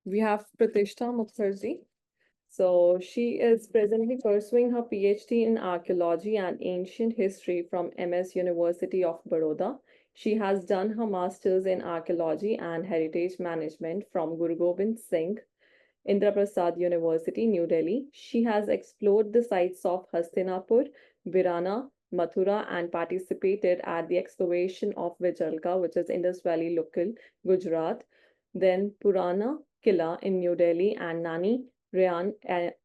We have Pratishtha Mukherjee. So she is presently pursuing her PhD in archaeology and ancient history from MS University of Baroda. She has done her master's in archaeology and heritage management from Guru Gobind Singh Indra Prasad University, New Delhi. She has explored the sites of Hastinapur, Virana, Mathura, and participated at the excavation of Vijalka, which is Indus Valley local, Gujarat, then Purana Killa in New Delhi, and Nani Rayan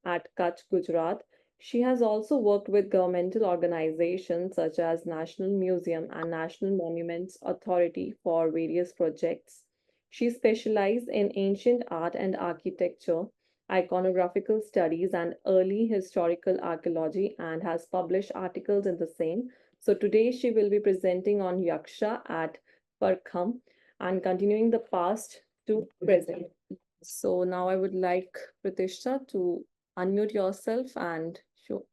at Kutch, Gujarat. She has also worked with governmental organizations such as National Museum and National Monuments Authority for various projects. She specialized in ancient art and architecture, iconographical studies, and early historical archaeology, and has published articles in the same. So today she will be presenting on Yaksha at Parkham and continuing the past to present. So now I would like Pratishtha to unmute yourself and show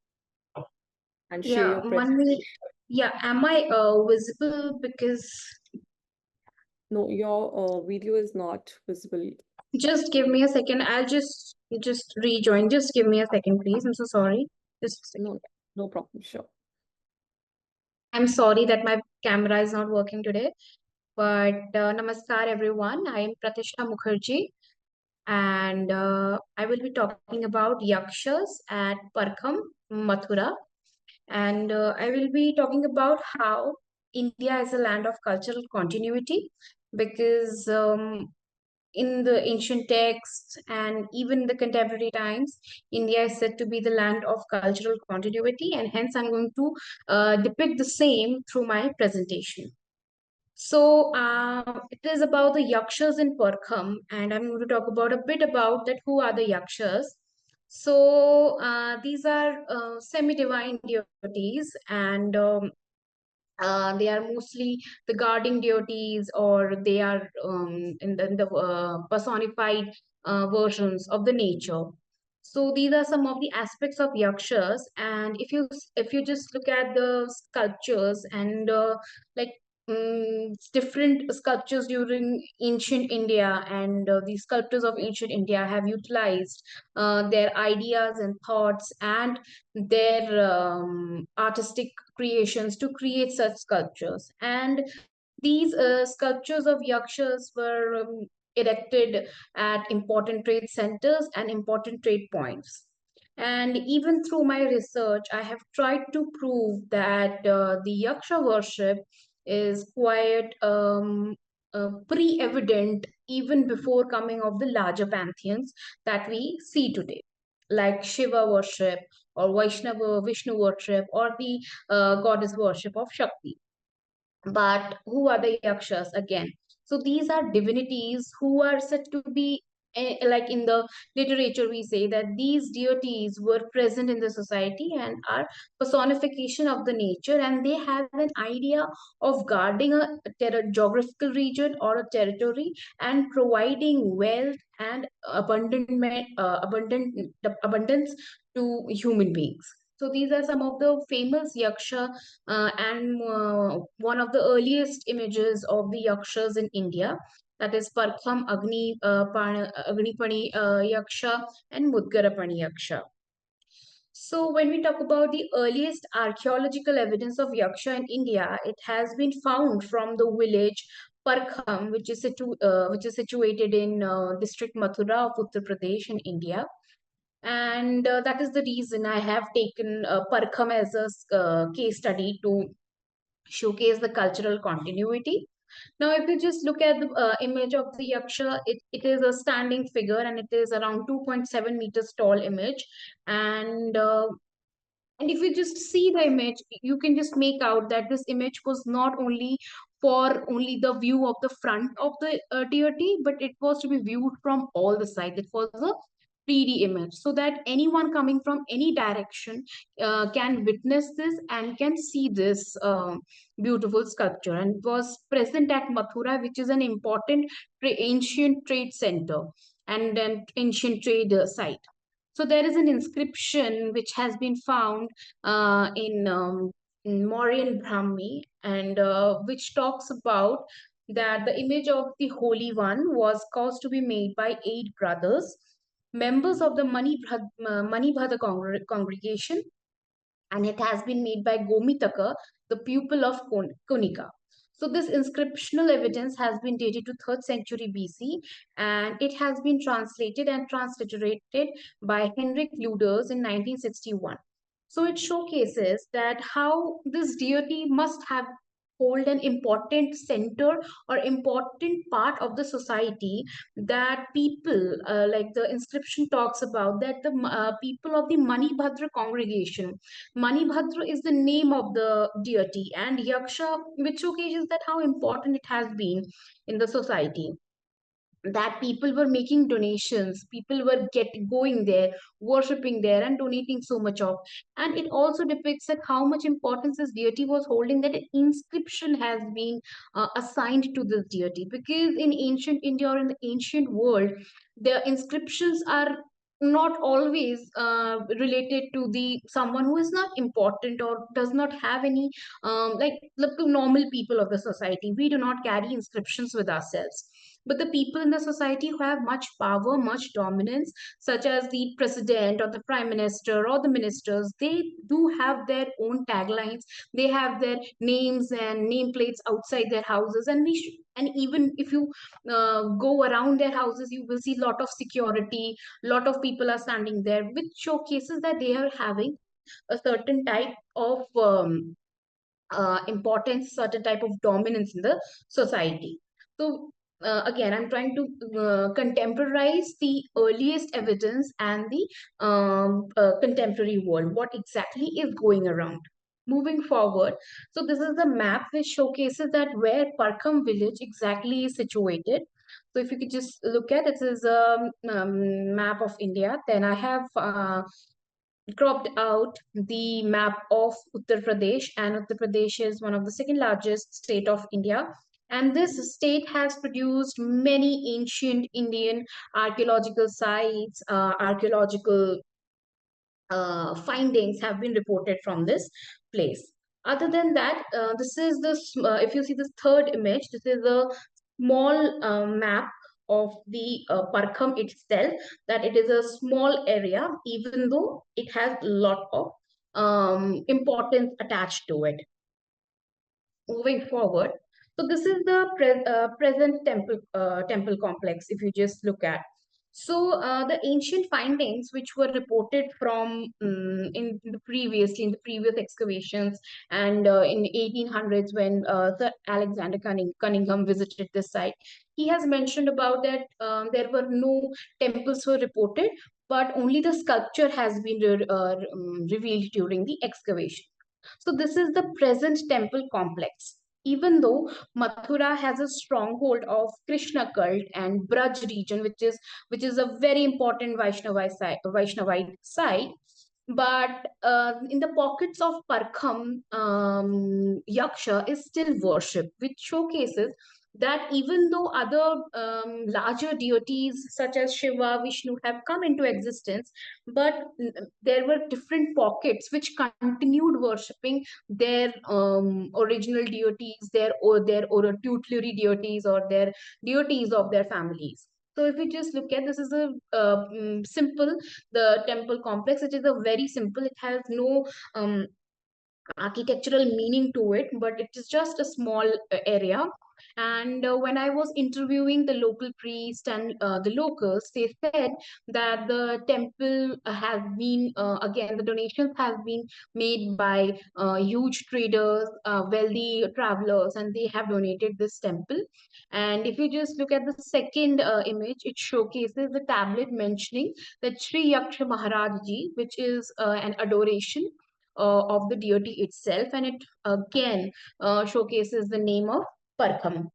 and share Yeah, your one presentation. minute. Yeah, am I visible? Because No, your video is not visible. just give me a second. I'll just rejoin. Just give me a second, please. I'm so sorry. Just a second. No, no problem. Sure. I'm sorry that my camera is not working today. But namaskar, everyone. I am Pratishtha Mukherjee, and I will be talking about yakshas at Parkham, Mathura. And I will be talking about how India is a land of cultural continuity because in the ancient texts and even the contemporary times, India is said to be the land of cultural continuity, and hence I'm going to depict the same through my presentation. So it is about the yakshas in Parkham, and I'm going to talk about a bit about that. Who are the yakshas? So these are semi-divine deities, and they are mostly the guarding deities, or they are in the personified versions of the nature. So these are some of the aspects of yakshas, and if you just look at the sculptures and like different sculptures during ancient India, and the sculptors of ancient India have utilized their ideas and thoughts and their artistic creations to create such sculptures. And these sculptures of yakshas were erected at important trade centers and important trade points. And even through my research, I have tried to prove that the yaksha worship is quite pre-evident even before coming of the larger pantheons that we see today, like Shiva worship or Vaishnava Vishnu worship or the goddess worship of Shakti. But who are the yakshas again? So these are divinities who are said to be like in the literature we say that these deities were present in the society and are personification of the nature, and they have an idea of guarding a geographical region or a territory and providing wealth and abundance to human beings. So these are some of the famous yaksha, and one of the earliest images of the yakshas in India, that is Parkham Agnipani Yaksha and Mudgarapani Yaksha. So when we talk about the earliest archaeological evidence of yaksha in India, it has been found from the village Parkham, which is situated in district Mathura of Uttar Pradesh in India. And that is the reason I have taken Parkham as a case study to showcase the cultural continuity. Now, if you just look at the image of the yaksha, it is a standing figure, and it is around 2.7 meters tall image. And and if you just see the image, you can just make out that this image was not only for only the view of the front of the deity, but it was to be viewed from all the sides. It was a 3D image, so that anyone coming from any direction can witness this and can see this beautiful sculpture. And it was present at Mathura, which is an important ancient trade center and an ancient trade site. So there is an inscription which has been found in Mauryan Brahmi, and which talks about that the image of the Holy One was caused to be made by 8 brothers, members of the Manibhadra congregation, and it has been made by Gomitaka, the pupil of Konika. So this inscriptional evidence has been dated to 3rd century BC, and it has been translated and transliterated by Henrik Luders in 1961. So it showcases that how this deity must have hold an important center or important part of the society, that people, like the inscription talks about, that the people of the Manibhadra congregation. Manibhadra is the name of the deity, and Yaksha, which showcases that how important it has been in the society, that people were making donations, people were going there, worshipping there and donating so much of. And it also depicts that how much importance this deity was holding, that an inscription has been assigned to this deity, because in ancient India or in the ancient world, the inscriptions are not always related to the someone who is not important or does not have any, like the normal people of the society. We do not carry inscriptions with ourselves, but the people in the society who have much power, much dominance, such as the president or the prime minister or the ministers, they do have their own taglines. They have their names and nameplates outside their houses, and and even if you go around their houses, you will see lot of security, lot of people are standing there, which showcases that they are having a certain type of importance, certain type of dominance in the society. So again, I'm trying to contemporize the earliest evidence and the contemporary world, what exactly is going around. Moving forward, so this is the map which showcases that where Parkham village exactly is situated. So if you could just look at, this is a map of India. Then I have cropped out the map of Uttar Pradesh, and Uttar Pradesh is one of the second largest state of India. And this state has produced many ancient Indian archaeological sites, archaeological findings have been reported from this place. Other than that, this is if you see this third image, this is a small map of the Parkham itself, that it is a small area, even though it has a lot of importance attached to it. Moving forward, so this is the present temple complex, if you just look at. So the ancient findings which were reported from in the previous excavations, and in 1800s, when Sir Alexander Cunningham visited this site, he has mentioned about that there were no temples were reported, but only the sculpture has been revealed during the excavation. So this is the present temple complex. Even though Mathura has a stronghold of Krishna cult and Braj region, which is a very important Vaishnavite site, but in the pockets of Parkham, Yaksha is still worshipped, which showcases that even though other larger deities such as Shiva, Vishnu have come into existence, but there were different pockets which continued worshipping their original deities, their tutelary deities, or their deities of their families. So if we just look at, this is a simple, the temple complex. It is a very simple. It has no architectural meaning to it, but it is just a small area. And when I was interviewing the local priest and the locals, they said that the temple has been, again, the donations have been made by huge traders, wealthy travelers, and they have donated this temple. And if you just look at the second image, it showcases the tablet mentioning that Sri Yaksha Maharaj Ji, which is an adoration of the deity itself, and it again showcases the name of Parkham.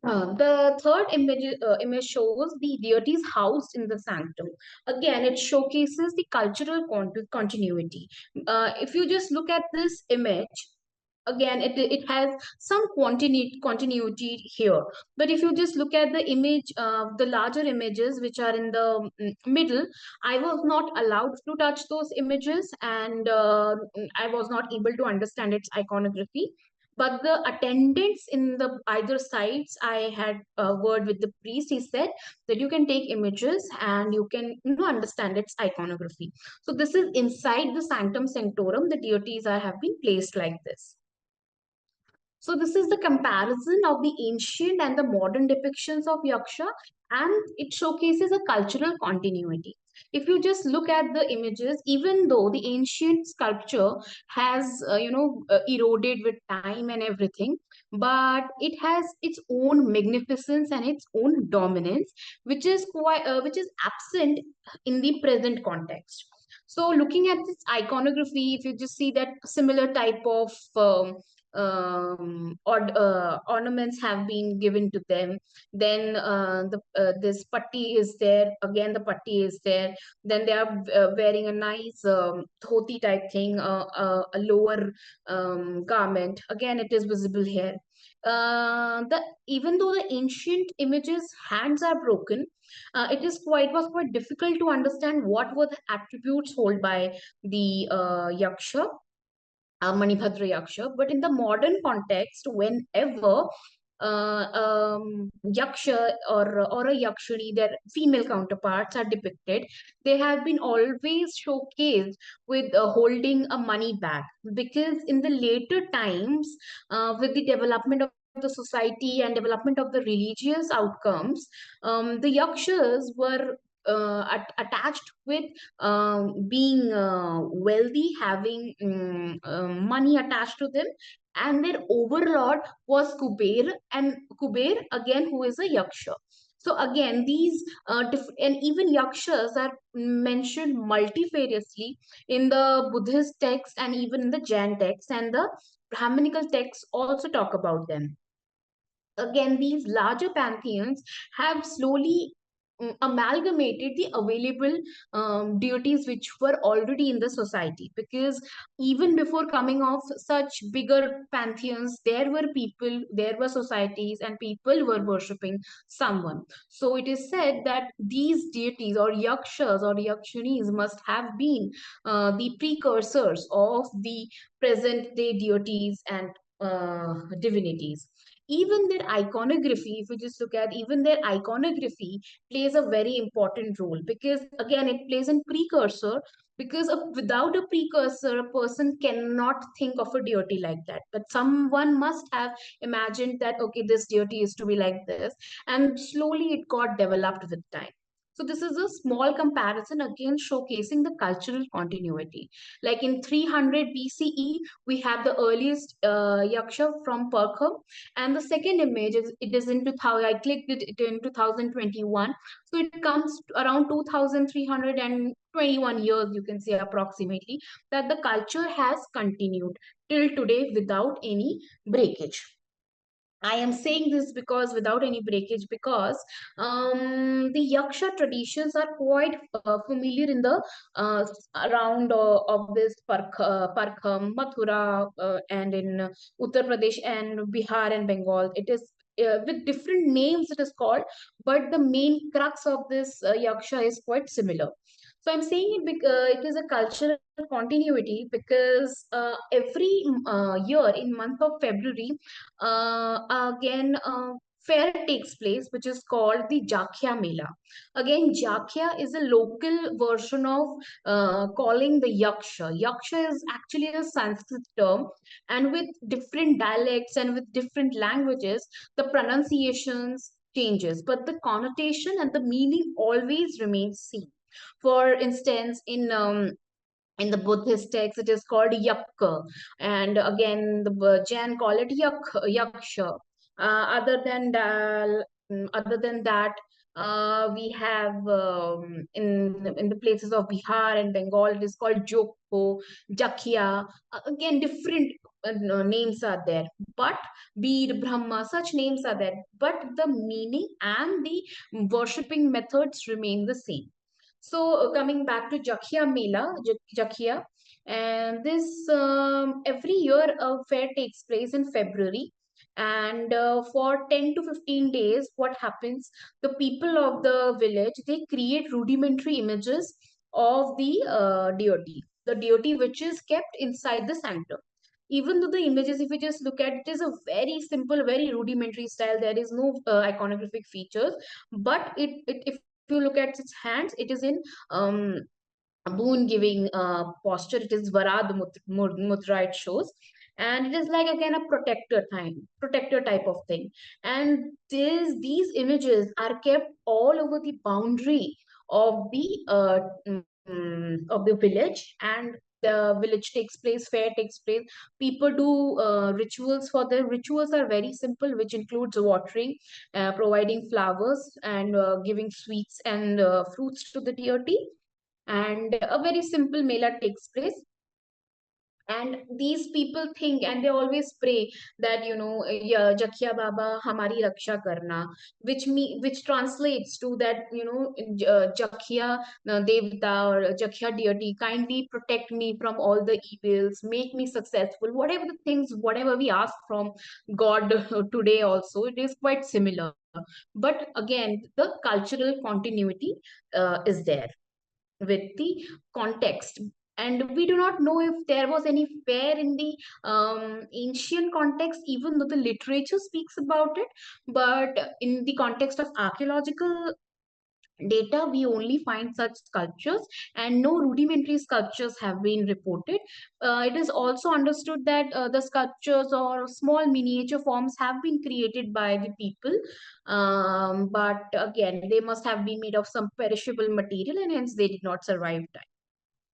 The third image shows the deities housed in the sanctum. Again, it showcases the cultural continuity. If you just look at this image, again, it has some continuity here. But if you just look at the image, the larger images which are in the middle, I was not allowed to touch those images, and I was not able to understand its iconography. But the attendants in the either sides, I had a word with the priest. He said that you can take images and you can, understand its iconography. So this is inside the sanctum sanctorum. The deities have been placed like this. So this is the comparison of the ancient and the modern depictions of Yaksha, and it showcases a cultural continuity. If you just look at the images, even though the ancient sculpture has, eroded with time and everything, but it has its own magnificence and its own dominance, which is absent in the present context. So looking at this iconography, if you just see that similar type of ornaments have been given to them, then the this patti is there, again the patti is there, then they are wearing a nice dhoti type thing, a lower garment, again it is visible here. The Even though the ancient images hands are broken, it is quite was quite difficult to understand what were the attributes held by the yaksha, Manibhadra Yaksha. But in the modern context, whenever Yaksha or a Yakshani, their female counterparts are depicted, they have been always showcased with holding a money bag. Because in the later times, with the development of the society and development of the religious outcomes, the Yakshas were attached with being wealthy, having money attached to them, and their overlord was Kuber, and Kuber again, who is a Yaksha. So again, these and even Yakshas are mentioned multifariously in the Buddhist text and even in the Jain text, and the Brahminical texts also talk about them. Again, these larger pantheons have slowly amalgamated the available deities which were already in the society, because even before coming of such bigger pantheons, there were people, there were societies, and people were worshipping someone. So it is said that these deities or yakshas or yakshanis must have been the precursors of the present day deities and divinities. Even their iconography, if you just look at even their iconography, plays a very important role, because again it plays a precursor, because without a precursor a person cannot think of a deity like that, but someone must have imagined that okay, this deity is to be like this, and slowly it got developed with time. So this is a small comparison, again showcasing the cultural continuity. Like in 300 BCE, we have the earliest yaksha from Parkham, and the second image is it is in 2000. I clicked it in 2021, so it comes around 2321 years, you can say approximately, that the culture has continued till today without any breakage. I am saying this because without any breakage, because the Yaksha traditions are quite familiar in the uh, around of this Parkham, Mathura, and in Uttar Pradesh and Bihar and Bengal. It is with different names it is called, but the main crux of this Yaksha is quite similar. So I'm saying it is a cultural continuity, because every year in month of February, again fair takes place, which is called the Jakhya Mela. Again, Jakhya is a local version of calling the Yaksha. Yaksha is actually a Sanskrit term, and with different dialects and with different languages, the pronunciations changes, but the connotation and the meaning always remains same. For instance, in the Buddhist text, it is called Yakka, and again the Jain call it Yaksha. Other than that, we have in the places of Bihar and Bengal, it is called Jokpo, Jakia. Again, different names are there, but Bir, Brahma, such names are there, but the meaning and the worshipping methods remain the same. So coming back to Jakhia Mela, Jakhia, and this every year a fair takes place in February, and for 10 to 15 days, what happens? The people of the village, they create rudimentary images of the deity which is kept inside the sanctum. Even though the images, if you just look at it, is a very simple, very rudimentary style. There is no iconographic features, but if you look at its hands, it is in um, a boon giving posture. It is Varad Mudra, it shows. And it is like again a protector type of thing. And these images are kept all over the boundary of the village. And the village takes place, fair takes place. People do rituals. For the rituals are very simple, which includes watering, providing flowers, and giving sweets and fruits to the deity. And a very simple mela takes place. And these people think, and they always pray that, yeah, Jakhya Baba hamari raksha karna, which translates to that, Jakhya Devta or Jakhya deity, kindly protect me from all the evils, make me successful, whatever the things, whatever we ask from God today also, it is quite similar. But again, the cultural continuity is there with the context. And we do not know if there was any fair in the ancient context, even though the literature speaks about it. But in the context of archaeological data, we only find such sculptures, and no rudimentary sculptures have been reported. It is also understood that the sculptures or small miniature forms have been created by the people, but again, they must have been made of some perishable material, and hence they did not survive time.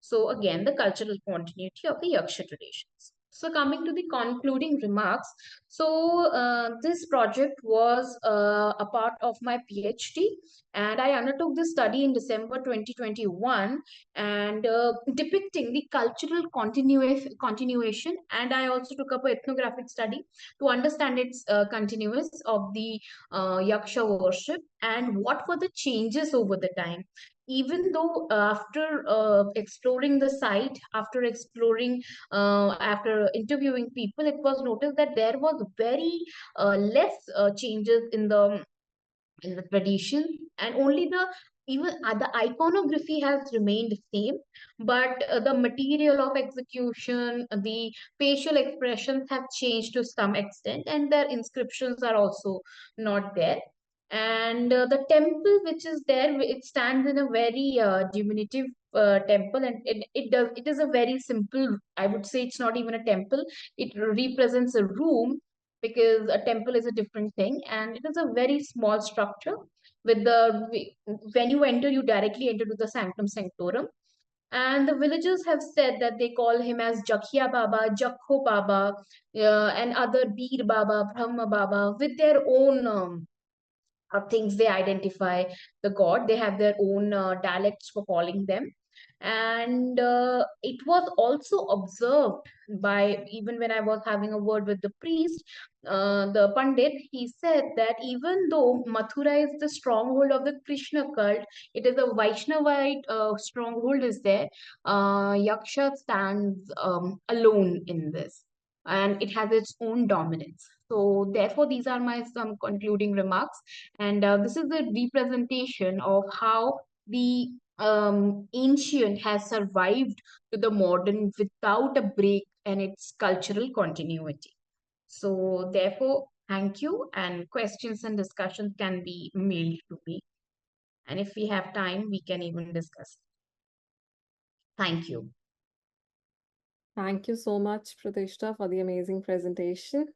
So again, the cultural continuity of the Yaksha traditions. So coming to the concluding remarks, so this project was a part of my PhD, and I undertook this study in December 2021, and depicting the cultural continuation. And I also took up an ethnographic study to understand its continuous of the Yaksha worship and what were the changes over the time. Even though after exploring the site, after interviewing people, it was noticed that there was very less changes in the tradition, and only the iconography has remained same. But the material of execution, the facial expressions have changed to some extent, and their inscriptions are also not there. And the temple which is there, it stands in a very diminutive temple, and it is a very simple, I would say it's not even a temple, it represents a room, because a temple is a different thing, and it is a very small structure. With when you enter, you directly enter to the sanctum sanctorum. And the villagers have said that they call him as Jakhya Baba, Jakho Baba, and other Beer Baba, Brahma Baba, with their own things they identify the god. They have their own dialects for calling them. And it was also observed by, even when I was having a word with the priest, the pandit, he said that even though Mathura is the stronghold of the Krishna cult, it is a Vaishnavite stronghold is there. Yaksha stands alone in this, and it has its own dominance. So therefore, these are my some concluding remarks. And this is the representation of how the ancient has survived to the modern without a break and its cultural continuity. So therefore, thank you, and questions and discussions can be mailed to me. And if we have time, we can even discuss. Thank you. Thank you so much, Pratishtha, for the amazing presentation.